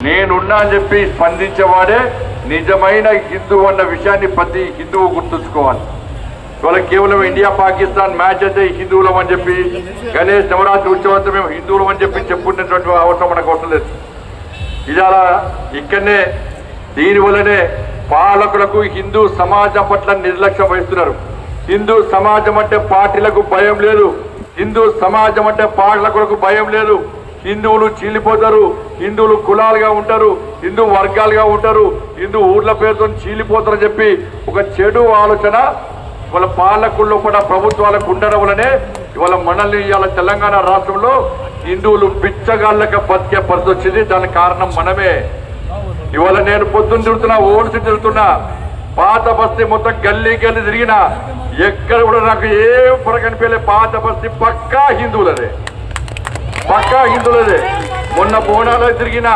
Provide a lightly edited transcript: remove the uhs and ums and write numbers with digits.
నేనున్నా అని చెప్పి స్పందించేవాడే నిజమైన హిందూ అన్న విషయాన్ని ప్రతి హిందువు గుర్తుంచుకోవాలి. ఇవాళ కేవలం ఇండియా పాకిస్తాన్ మ్యాచ్ అయితే హిందువులం అని చెప్పి, గణేష్ నవరాత్రి ఉత్సవంతో మేము హిందువులం అని చెప్పి చెప్పుకునేటువంటి అవసరం మనకు అవసరం లేదు. ఇవాళ ఇక్కడనే దీనివల్లనే పాలకులకు హిందూ సమాజం పట్ల నిర్లక్ష్యం వహిస్తున్నారు. హిందూ సమాజం అంటే పార్టీలకు భయం లేదు, హిందూ సమాజం అంటే పాలకులకు భయం లేదు. హిందువులు చీలిపోతారు, హిందువులు కులాలుగా ఉంటారు, హిందూ వర్గాలుగా ఉంటారు, హిందూ ఊర్ల పేరుతో చీలిపోతారని చెప్పి ఒక చెడు ఆలోచన ఇవాళ పాలకుల్లో కూడా ప్రభుత్వాలకు ఉండడం వల్లనే ఇవాళ మనల్ని ఇవాళ తెలంగాణ రాష్ట్రంలో హిందువులు బిచ్చగాళ్ళక బతికే పరిస్థితి వచ్చింది. దానికి కారణం మనమే. ఇవాళ నేను పొద్దున్న తిరుగుతున్నా, ఓడిసి తిరుగుతున్నా, పాత బస్తీ మొత్తం గల్లీ గల్లీ తిరిగినా ఎక్కడ కూడా నాకు ఏ పొర కనిపించలే. పాత బస్తీ పక్కా హిందువులదే, పక్కా హిందువులదే. మొన్న బోనాలో తిరిగినా